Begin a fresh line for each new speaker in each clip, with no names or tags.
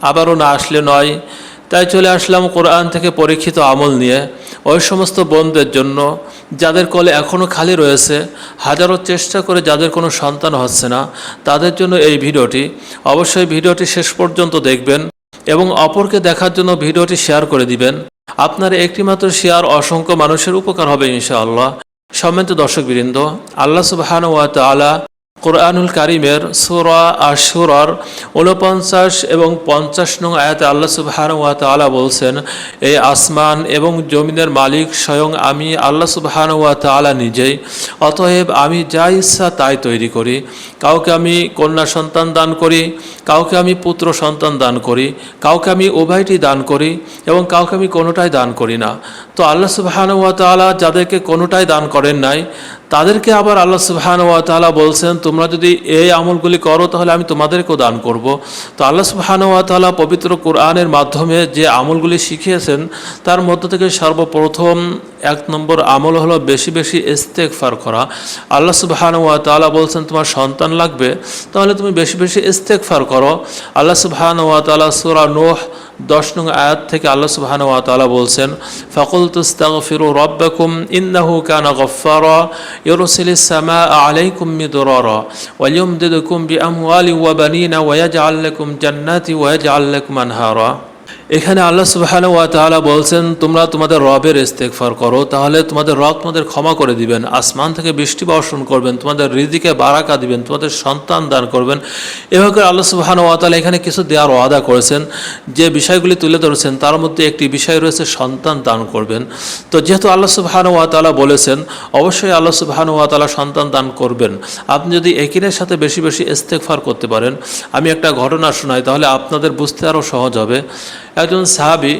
আবারও না আসলে নয়। তাই চলে আসলাম কোরআন থেকে পরীক্ষিত আমল নিয়ে ওই সমস্ত বোনদের জন্য যাদের কোলে এখনও খালি রয়েছে, হাজারো চেষ্টা করে যাদের কোনো সন্তান হচ্ছে না, তাদের জন্য এই ভিডিওটি। অবশ্যই ভিডিওটি শেষ পর্যন্ত দেখবেন এবং অপরকে দেখার জন্য ভিডিওটি শেয়ার করে দিবেন। আপনার একটিমাত্র শেয়ার অসংখ্য মানুষের উপকার হবে ইনশাআল্লাহ। সম্মানিত দর্শকবৃন্দ, আল্লাহ সুবহানাহু ওয়া তাআলা কোরআনুল কারিমের সূরা আশ-শুরার ৪৯ এবং ৫০ নং আয়াতে আল্লাহ সুবহানাহু ওয়া তাআলা বলছেন, এই আসমান এবং জমিনের মালিক স্বয়ং আমি আল্লাহ সুবহানাহু ওয়া তাআলা নিজেই। অতএব আমি যা ইচ্ছা তাই তৈরি করি। কাউকে আমি কন্যা সন্তান দান করি, কাউকে আমি পুত্র সন্তান দান করি, কাউকে আমি উভয়টি দান করি এবং কাউকে আমি কোনোটাই দান করি না। তো আল্লাহ সুবহানাহু ওয়া তাআলা যাদেরকে কোনোটাই দান করেন নাই, তাদেরকে আবার আল্লাহ সুবহানাহু ওয়া তাআলা বলছেন, তোমরা যদি এই আমলগুলি করো তাহলে আমি তোমাদেরকেও দান করব। তো আল্লাহ সুবহানাহু ওয়া তাআলা পবিত্র কোরআনের মাধ্যমে যে আমলগুলি শিখিয়েছেন তার মধ্য থেকে সর্বপ্রথম ১ নম্বর আমল হলো বেশি বেশি ইস্তেগফার করা। আল্লাহ সুবহানাহু ওয়া তাআলা বলছেন, তোমার সন্তান লাগবে তাহলে তুমি বেশি বেশি ইস্তেগফার করো। আল্লাহ সুবহানাহু ওয়া তাআলা সূরা নূহ ১০ নং আয়াত থেকে আল্লাহ সুবহানাহু ওয়া তাআলা বলছেন, ফাকুলতু ইস্তাগফিরু রাব্বাকুম ইন্নাহু কানা গফফারা ইউরসিলিস সামাআ আলাইকুম মিদরারা ওয়া ইউমদিদকুম বিআমওয়ালিন ওয়া বানিনা ওয়া ইয়াজআল লাকুম জান্নাতি ওয়া ইয়াজআল লাকুম আনহারা। এখানে আল্লাহ সুবহানাহু ওয়া তাআলা বলছেন, তোমরা তোমাদের রবের ইস্তেগফার করো, তাহলে তোমাদের রব তোমাদের ক্ষমা করে দিবেন, আসমান থেকে বৃষ্টি বর্ষণ করবেন, তোমাদের রিজিকে বারাকা দিবেন, তোমাদের সন্তান দান করবেন। এভাবে করে আল্লাহ সুবহানাহু ওয়া তাআলা এখানে কিছু দেওয়ার ওয়াদা করেছেন। যে বিষয়গুলি তুলে ধরেছেন তার মধ্যে একটি বিষয় রয়েছে সন্তান দান করবেন। তো যেহেতু আল্লাহ সুবহানাহু ওয়া তাআলা বলেছেন, অবশ্যই আল্লাহ সুবহানাহু ওয়া তাআলা সন্তান দান করবেন। আপনি যদি একিনের সাথে বেশি বেশি ইস্তেগফার করতে পারেন, আমি একটা ঘটনা শোনাই তাহলে আপনাদের বুঝতে আরও সহজ হবে। একজন সাহাবী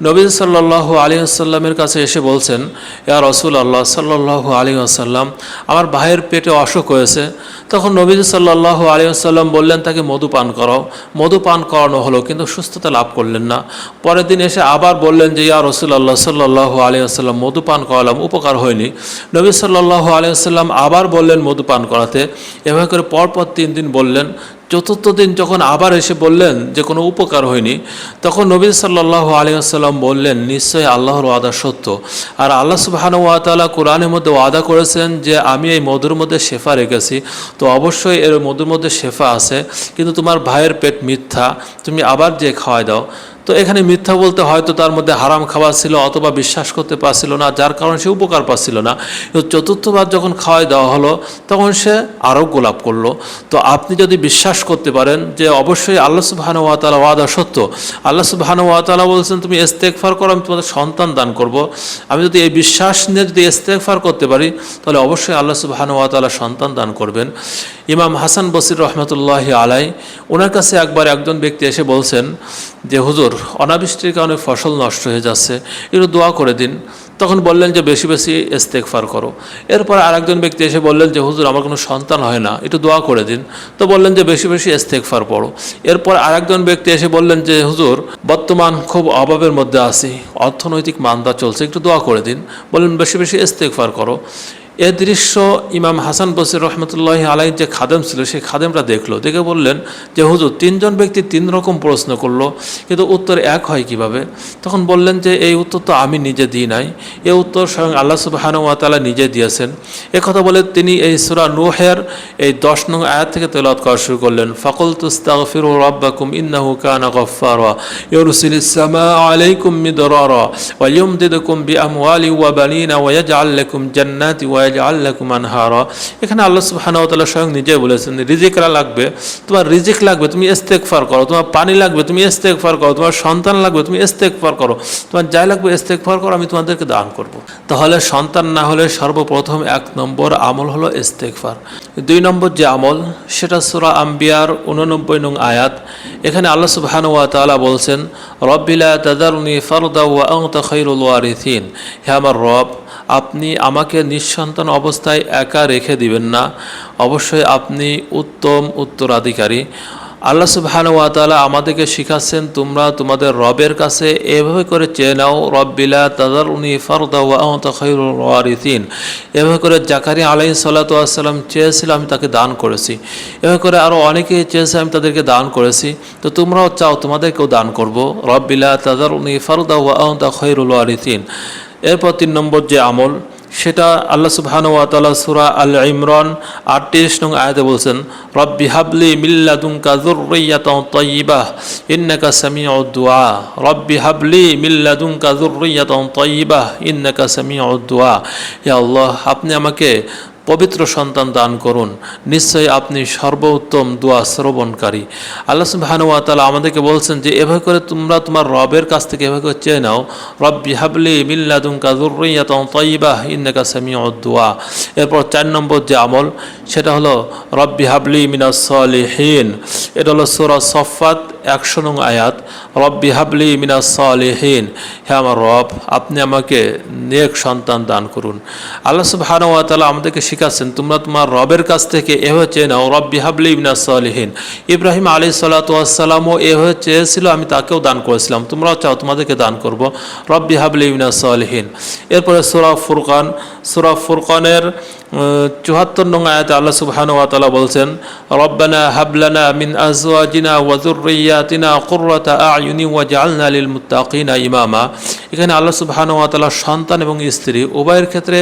নবী সাল্লাল্লাহু আলাইহি ওয়াসাল্লামের কাছে এসে বলছেন, ইয়া রাসূলুল্লাহ সাল্লাল্লাহু আলাইহি ওয়াসাল্লাম, আমার ভাইয়ের পেটে অসুখ হয়েছে। তখন নবী সাল্লাল্লাহু আলাইহি ওয়াসাল্লাম বললেন, তাকে মধু পান করাও। মধু পান করানো হলো, কিন্তু সুস্থতা লাভ করলেন না। পরের দিন এসে আবার বললেন যে, ইয়া রাসূলুল্লাহ সাল্লাল্লাহু আলাইহি ওয়াসাল্লাম, মধু পান করালাম, উপকার হয়নি। নবী সাল্লাল্লাহু আলাইহি ওয়াসাল্লাম আবার বললেন মধু পান করাতে। এভাবে করে পরপর ৩ দিন বললেন। চতুর্থ দিন যখন আবার এসে বললেন যে কোনো উপকার হয়নি, তখন নবী সাল্লাল্লাহু আলাইহি ওয়াসাল্লাম বললেন, নিশ্চয়ই আল্লাহর ওয়াদা সত্য, আর আল্লাহ সুবহানাহু ওয়া তাআলা কোরআনের মধ্যে ওয়াদা করেছেন যে আমি এই মধুর মধ্যে শেফা রেখেছি। তো অবশ্যই এর মধুর মধ্যে শেফা আছে, কিন্তু তোমার ভাইয়ের পেট মিথ্যা, তুমি আবার যে খাওয়াই দাও। তো এখানে মিথ্যা বলতে হয়তো তার মধ্যে হারাম খাবার ছিল, অথবা বিশ্বাস করতে পারছিল না, যার কারণে সে উপকার পাচ্ছিল না। চতুর্থবার যখন খাওয়াই দেওয়া হলো তখন সে আরও গোলাপ করলো। তো আপনি যদি বিশ্বাস করতে পারেন যে অবশ্যই আল্লাহ সুবহানাহু ওয়া তাআলা ওয়াদা সত্য, আল্লাহ সুবহানাহু ওয়া তাআলা বলছেন তুমি ইস্তেগফার করো, আমি তোমাদের সন্তান দান করব, আমি যদি এই বিশ্বাস নিয়ে যদি ইস্তেগফার করতে পারি তাহলে অবশ্যই আল্লাহ সুবহানাহু ওয়া তাআলা সন্তান দান করবেন। ইমাম হাসান বসরি রহমতুল্লাহি আলাই, ওনার কাছে একবার একজন ব্যক্তি এসে বলছেন যে, হুজুর, অনাবৃষ্টির কারণে ফসল নষ্ট হয়ে যাচ্ছে, একটু দোয়া করে দিন। তখন বললেন যে বেশি বেশি ইস্তেগফার করো। এরপর আরেকজন ব্যক্তি এসে বললেন যে, হুজুর, আমার কোনো সন্তান হয় না, একটু দোয়া করে দিন। তো বললেন যে বেশি বেশি ইস্তেগফার পড়ো। এরপর আরেকজন ব্যক্তি এসে বললেন যে, হুজুর, বর্তমান খুব অভাবের মধ্যে আছি, অর্থনৈতিক মান্দা চলছে, একটু দোয়া করে দিন। বললেন বেশি বেশি ইস্তেগফার করো। এ দৃশ্য ইমাম হাসান বসরি রহমতুল্লাহি আলাইহি যে খাদেম ছিল, সেই খাদেমরা দেখলো, দেখে বললেন যে, হুজুর, ৩ জন ব্যক্তি ৩ রকম প্রশ্ন করলো, কিন্তু উত্তর এক হয় কিভাবে? তখন বললেন যে এই উত্তর তো আমি নিজে দিই নাই, এই উত্তর স্বয়ং আল্লাহ সুবহানাহু ওয়া তাআলা নিজে দিয়েছেন। একথা বলে তিনি এই সূরা নূহের এই ১০ নং আয়াত থেকে তেলাওয়াত করা শুরু করলেন, ফাকুলতু ইস্তাগফিরু রাব্বাকুম ইন্নাহু কানা গফফারা ইউরসিলিস সামাআ আলাইকুম মিদরারা ওয়া ইউমদিদকুম বিআমওয়ালিন ওয়া বানিনা ওয়া ইয়াজআল লাকুম জান্নাতি ওয়া ইয়াজআল লাকুম আনহারা। এখানে আল্লাহ সুবহানাহু ওয়া তাআলা স্বয়ং নিজে বলেছেন, রিজিকরা লাগবে, তোমার রিজিক লাগবে, তুমি ইস্তেগফার করো, তোমার পানি লাগবে, তুমি ইস্তেগফার করো, তোমার সন্তান লাগবে, তুমি ইস্তেগফার করো, তোমার যাই লাগবে ইস্তেগফার করো, আমি তোমাদেরকে দান করব। তাহলে সন্তান না হলে সর্বপ্রথম ১ নম্বর আমল হলো ইস্তেগফার। ২ নম্বর যে আমল, সেটা সূরা আম্বিয়ার ৮৯ নং আয়াত। এখানে আল্লাহ সুবহানাহু ওয়া তাআলা বলছেন, রব্বি লা তাযারনি ফারদা ওয়া আনতা খায়রুল ওয়ারিসিন, হে আমার রব, আপনি আমাকে নিঃসন্তান অবস্থায় একা রেখে দিবেন না, অবশ্যই আপনি উত্তম উত্তরাধিকারী। আল্লাহ সুবহানাহু ওয়া তাআলা আমাদেরকে শিখাচ্ছেন তোমরা তোমাদের রবের কাছে এভাবে করে চেয়ে নাও, রব্বিলা তাযারুনি ফারদা ওয়া আনতা খায়রুল ওয়ারিসিন। এভাবে করে জাকারিয়া আলাইহিস সালাতু ওয়াস সালাম চেয়েছিল, আমি তাকে দান করেছি। এভাবে করে আরও অনেকেই চেয়েছে, আমি তাদেরকে দান করেছি। তো তোমরাও চাও, তোমাদেরকেও দান করব, রব্বিলা তাযারুনি ফারদা ওয়া আনতা খায়রুল ওয়ারিসিন। এরপর 3 নম্বর যে আমল, সেটা আল্লাহ সুবহানাহু ওয়া তাআলা সূরা আল ইমরান 38 নং আয়াতে বলছেন, রব্বি হাবলি মিন লাদুনকা যুররিয়াতান তাইয়্যিবাহ ইন্নাকা সামিউদ দুআ। রব্বি হাবলি মিন লাদুনকা যুররিয়াতান তাইয়্যিবাহ ইন্নাকা সামিউদ দুআ। হে আল্লাহ, আপনি আমাকে পবিত্র সন্তান দান করুন, নিশ্চয়ই আপনি সর্বোত্তম দোয়া শ্রবণকারী। আল্লাহ সুবহানাহু ওয়া তাআলা আমাদেরকে বলছেন যে এভাবে করে তোমরা তোমার রবের কাছ থেকে এভাবে করে চেয়ে নাও, রব্বি হাবলি মিন লাদুনকা যুররিয়াতান তাইয়্যিবাহ ইন্নাকা সামিউদ দুআ। এরপর 4 নম্বর যে আমল, সেটা হলো রব্বি হাবলি মিনাস সালিহিন। এটা হলো সূরা সফফাত 100 নং আয়াত, রব্বি হাবলি মিনাস সালিহিন। হে আমার রব, আপনি আমাকে নেক সন্তান দান করুন। আল্লাহ সুবহানাহু ওয়া তাআলা আমাদেরকে শিখাচ্ছেন তোমরা তোমার রবের কাছ থেকে এভাবে চেয়ে নাও, রব্বি হাবলি মিনাস সালিহিন। ইব্রাহিম আলাইহিস সালাতু ওয়াস সালামও এভাবে চেয়েছিল, আমি তাকেও দান করেছিলাম, তোমরাও চাও, তোমাদেরকে দান করব, রব্বি হাবলি মিনাস সালিহিন। এরপরে সূরা ফুরকান, সূরা ফুরকানের 74 নং আয়াতে আল্লাহ সুবহানাহু ওয়া তাআলা বলছেন, রব্বানা হাবলানা মিন আজওয়াজিনা ওয়া যুররিয়াতিনা কুররাতা আ'য়ুনি ওয়াজআলনা লিল মুত্তাকিনা ইমামা। এখানে আল্লাহ সুবহানাহু ওয়া তাআলা সন্তান এবং স্ত্রী উভয়ের ক্ষেত্রে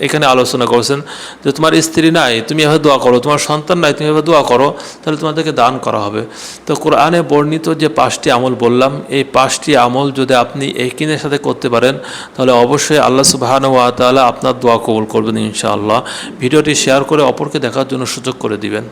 এখানে আলোচনা করেছেন যে তোমার স্ত্রী নাই, তুমি এভাবে দোয়া করো, তোমার সন্তান নাই, তুমি এভাবে দোয়া করো, তাহলে তোমাদেরকে দান করা হবে। তো কোরআনে বর্ণিত যে 5টি আমল বললাম, এই 5টি আমল যদি আপনি একিনের সাথে করতে পারেন, তাহলে অবশ্যই আল্লাহ সুবহানাহু ওয়া তাআলা আপনার দোয়া কবুল করবেন ইনশাআল্লাহ। ভিডিওটি শেয়ার করে অপরকে দেখার জন্য সুযোগ করে দিবেন।